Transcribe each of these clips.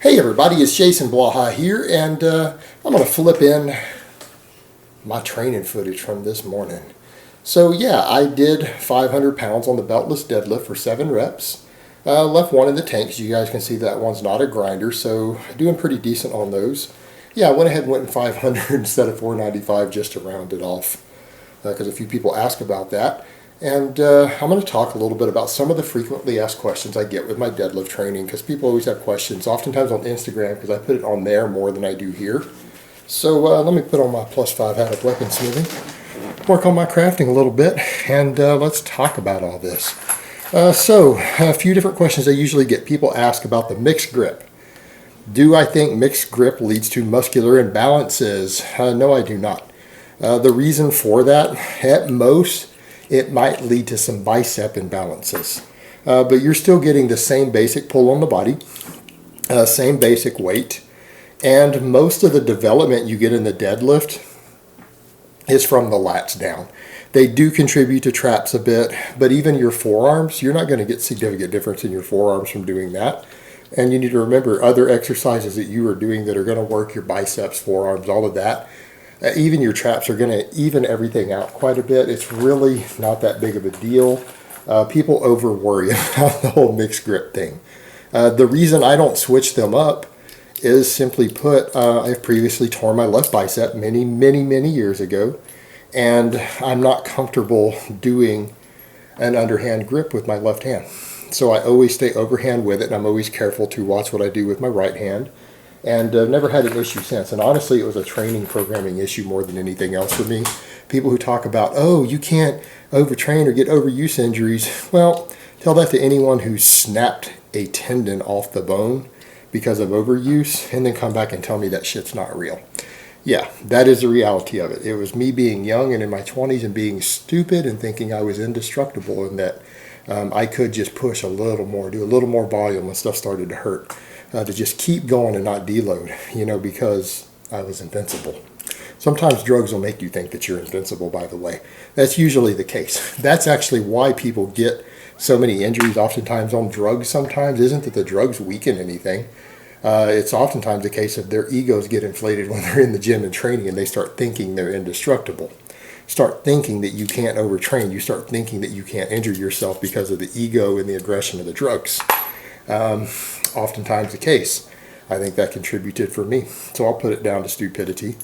Hey everybody, it's Jason Blaha here, and I'm going to flip in my training footage from this morning. So yeah, I did 500 pounds on the Beltless deadlift for 7 reps. Left one in the tank, so you guys can see that one's not a grinder, so doing pretty decent on those. Yeah, I went ahead and went in 500 instead of 495 just to round it off, because a few people ask about that. And I'm going to talk a little bit about some of the frequently asked questions I get with my deadlift training, because people always have questions, oftentimes on Instagram, because I put it on there more than I do here. So let me put on my +5 hat of weaponsmithing, work on my crafting a little bit, and let's talk about all this. So a few different questions I usually get. People ask about the mixed grip. Do I think mixed grip leads to muscular imbalances? No, I do not. The reason for that, at most, it might lead to some bicep imbalances. But you're still getting the same basic pull on the body, same basic weight, and most of the development you get in the deadlift is from the lats down. They do contribute to traps a bit, but even your forearms, you're not going to get significant difference in your forearms from doing that. And you need to remember other exercises that you are doing that are going to work your biceps, forearms, all of that. Even your traps are going to even everything out quite a bit. It's really not that big of a deal. People over worry about the whole mixed grip thing. The reason I don't switch them up is simply put, I've previously torn my left bicep many years ago, and I'm not comfortable doing an underhand grip with my left hand. So I always stay overhand with it, and I'm always careful to watch what I do with my right hand. And I've never had an issue since. And honestly, it was a training programming issue more than anything else for me. People who talk about, oh, you can't overtrain or get overuse injuries. Well, tell that to anyone who snapped a tendon off the bone because of overuse and then come back and tell me that shit's not real. Yeah, that is the reality of it. It was me being young and in my 20s and being stupid and thinking I was indestructible and that I could just push a little more, do a little more volume when stuff started to hurt. To just keep going and not deload, because I was invincible. Sometimes drugs will make you think that you're invincible, by the way. That's usually the case. That's actually why people get so many injuries oftentimes on drugs sometimes. Isn't that the drugs weaken anything. It's oftentimes the case of their egos get inflated when they're in the gym and training and they start thinking they're indestructible. Start thinking that you can't overtrain. You start thinking that you can't injure yourself because of the ego and the aggression of the drugs. Oftentimes the case. I think that contributed for me. So I'll put it down to stupidity.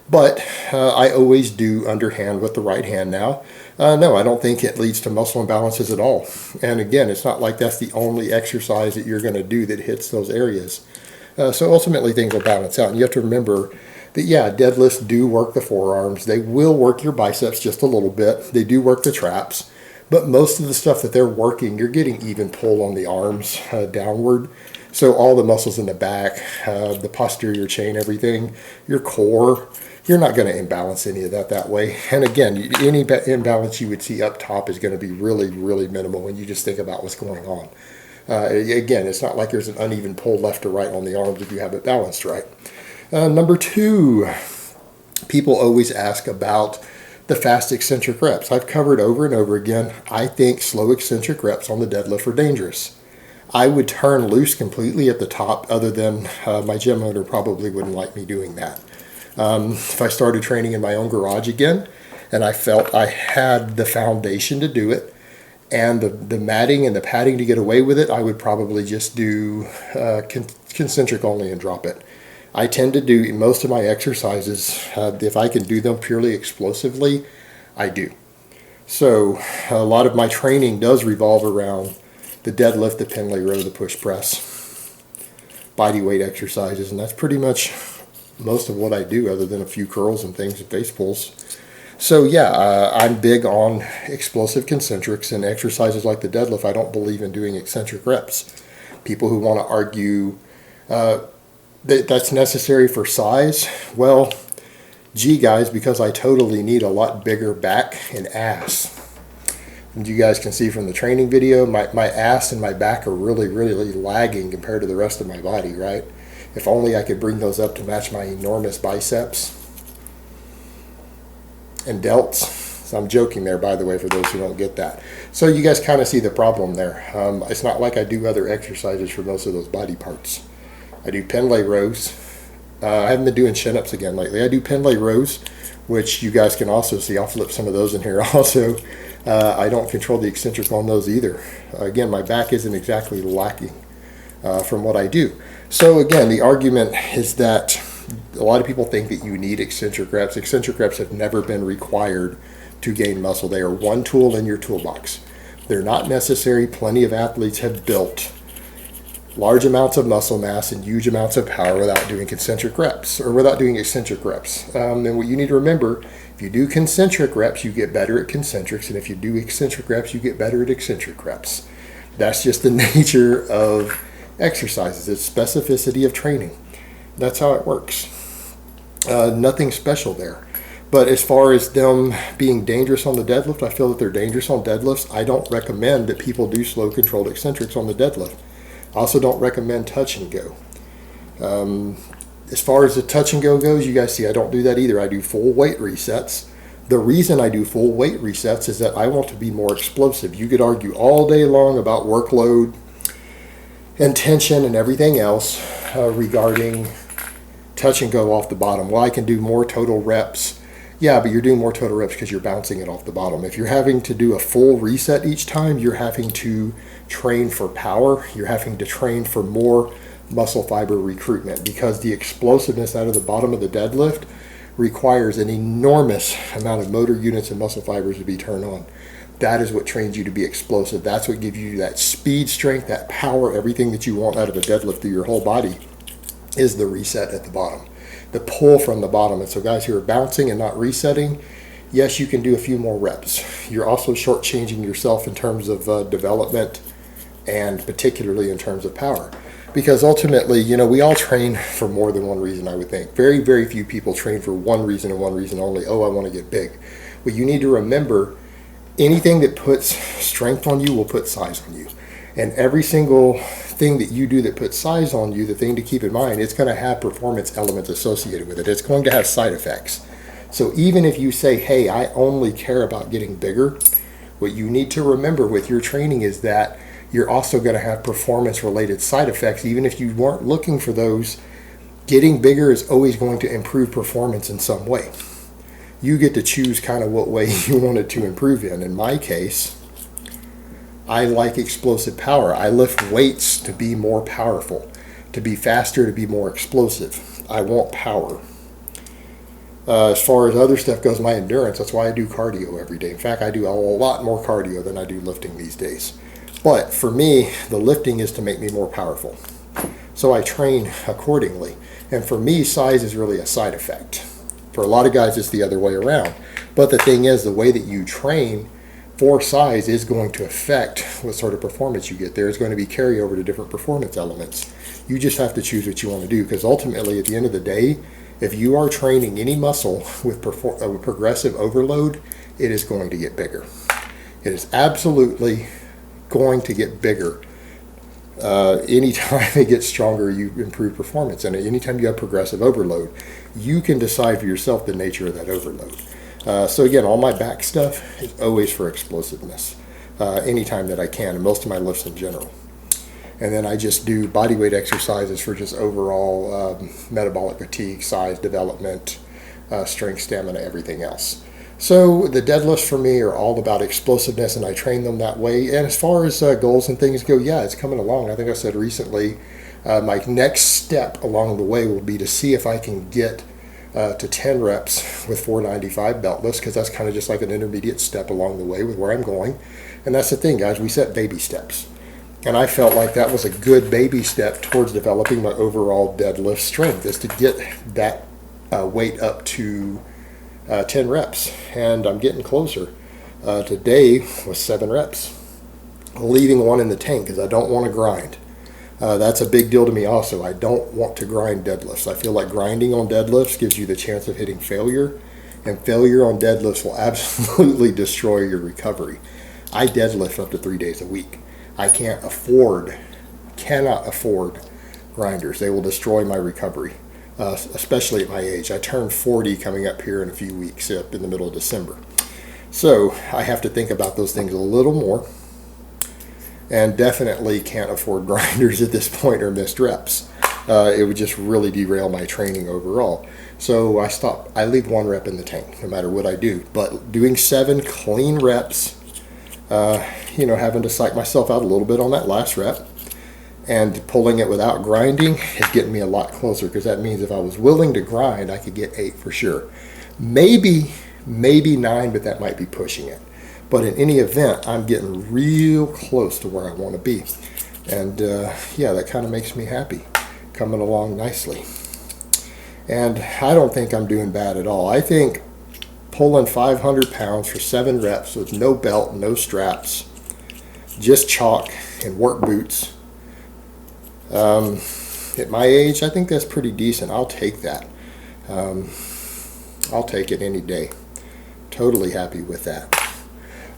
But I always do underhand with the right hand now. No, I don't think it leads to muscle imbalances at all. And again, it's not like that's the only exercise that you're going to do that hits those areas. So ultimately things will balance out. And you have to remember that, yeah, deadlifts do work the forearms. They will work your biceps just a little bit. They do work the traps. But most of the stuff that they're working, you're getting even pull on the arms downward. So all the muscles in the back, the posterior chain, everything, your core, you're not going to imbalance any of that way. And again, any imbalance you would see up top is going to be really minimal when you just think about what's going on. Again, it's not like there's an uneven pull left or right on the arms if you have it balanced right. Number 2, people always ask about the fast eccentric reps. I've covered over and over again, I think slow eccentric reps on the deadlift are dangerous. I would turn loose completely at the top, other than my gym owner probably wouldn't like me doing that. If I started training in my own garage again, and I felt I had the foundation to do it, and the matting and the padding to get away with it, I would probably just do concentric only and drop it. I tend to do most of my exercises, if I can do them purely explosively, I do. So a lot of my training does revolve around the deadlift, the Pendlay row, the push press, body weight exercises, and that's pretty much most of what I do other than a few curls and things and face pulls. So yeah, I'm big on explosive concentrics and exercises like the deadlift. I don't believe in doing eccentric reps. People who want to argue that's necessary for size, well, gee guys, because I totally need a lot bigger back and ass. And you guys can see from the training video, my ass and my back are really lagging compared to the rest of my body, right? If only I could bring those up to match my enormous biceps and delts. So I'm joking there, by the way, for those who don't get that. So you guys kind of see the problem there. It's not like I do other exercises for most of those body parts. I do pen lay rows. I haven't been doing chin-ups again lately. I do pen lay rows, which you guys can also see. I'll flip some of those in here also. I don't control the eccentric on those either. Again, my back isn't exactly lacking from what I do. So again, the argument is that a lot of people think that you need eccentric reps. Eccentric reps have never been required to gain muscle. They are one tool in your toolbox. They're not necessary. Plenty of athletes have built large amounts of muscle mass and huge amounts of power without doing concentric reps or without doing eccentric reps. And what you need to remember, if you do concentric reps, you get better at concentrics. And if you do eccentric reps, you get better at eccentric reps. That's just the nature of exercises. It's specificity of training. That's how it works. Nothing special there. But as far as them being dangerous on the deadlift, I feel that they're dangerous on deadlifts. I don't recommend that people do slow controlled eccentrics on the deadlift. I also don't recommend touch and go. As far as the touch and go goes, you guys see I don't do that either. I do full weight resets. The reason I do full weight resets is that I want to be more explosive. You could argue all day long about workload and tension and everything else regarding touch and go off the bottom. Well, I can do more total reps. Yeah, but you're doing more total reps because you're bouncing it off the bottom. If you're having to do a full reset each time, you're having to train for power. You're having to train for more muscle fiber recruitment because the explosiveness out of the bottom of the deadlift requires an enormous amount of motor units and muscle fibers to be turned on. That is what trains you to be explosive. That's what gives you that speed, strength, that power, everything that you want out of a deadlift through your whole body is the reset at the bottom, the pull from the bottom. And so guys who are bouncing and not resetting, yes, you can do a few more reps. You're also shortchanging yourself in terms of development and particularly in terms of power. Because ultimately, you know, we all train for more than one reason, I would think. Very, very few people train for one reason and one reason only. Oh, I want to get big. But you need to remember, anything that puts strength on you will put size on you. And every single thing that you do that puts size on you, the thing to keep in mind, it's going to have performance elements associated with it. It's going to have side effects. So even if you say, hey, I only care about getting bigger, what you need to remember with your training is that you're also going to have performance-related side effects. Even if you weren't looking for those, getting bigger is always going to improve performance in some way. You get to choose kind of what way you want it to improve in. In my case, I like explosive power. I lift weights to be more powerful, to be faster, to be more explosive. I want power. As far as other stuff goes, my endurance, that's why I do cardio every day. In fact, I do a lot more cardio than I do lifting these days. But for me, the lifting is to make me more powerful. So I train accordingly. And for me, size is really a side effect. For a lot of guys, it's the other way around. But the thing is, the way that you train for size is going to affect what sort of performance you get. There's going to be carryover to different performance elements. You just have to choose what you want to do, because ultimately, at the end of the day, if you are training any muscle with progressive overload, it is going to get bigger. It is absolutely going to get bigger. Anytime it gets stronger, you improve performance. And anytime you have progressive overload, you can decide for yourself the nature of that overload. So again, all my back stuff is always for explosiveness, anytime that I can, and most of my lifts in general. And then I just do body weight exercises for just overall metabolic fatigue, size, development, strength, stamina, everything else. So the deadlifts for me are all about explosiveness, and I train them that way. And as far as goals and things go, yeah, it's coming along. I think I said recently, my next step along the way will be to see if I can get to 10 reps with 495 beltless, because that's kind of just like an intermediate step along the way with where I'm going. And that's the thing, guys, we set baby steps. And I felt like that was a good baby step towards developing my overall deadlift strength, is to get that weight up to 10 reps. And I'm getting closer. Today was 7 reps, leaving one in the tank because I don't want to grind. That's a big deal to me also. I don't want to grind deadlifts. I feel like grinding on deadlifts gives you the chance of hitting failure, and failure on deadlifts will absolutely destroy your recovery. I deadlift up to 3 days a week. I cannot afford grinders. They will destroy my recovery, especially at my age. I turn 40 coming up here in a few weeks, up in the middle of December. So I have to think about those things a little more, and definitely can't afford grinders at this point or missed reps. it would just really derail my training overall. So I leave 1 rep in the tank no matter what I do. But doing 7 clean reps, having to psych myself out a little bit on that last rep and pulling it without grinding is getting me a lot closer, because that means if I was willing to grind, I could get 8 for sure. Maybe 9, but that might be pushing it. But in any event, I'm getting real close to where I want to be. And yeah, that kind of makes me happy. Coming along nicely. And I don't think I'm doing bad at all. I think pulling 500 pounds for 7 reps with no belt, no straps, just chalk and work boots. At my age, I think that's pretty decent. I'll take that. I'll take it any day. Totally happy with that.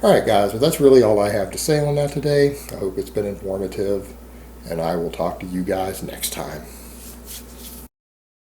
All right, guys, well, that's really all I have to say on that today. I hope it's been informative, and I will talk to you guys next time.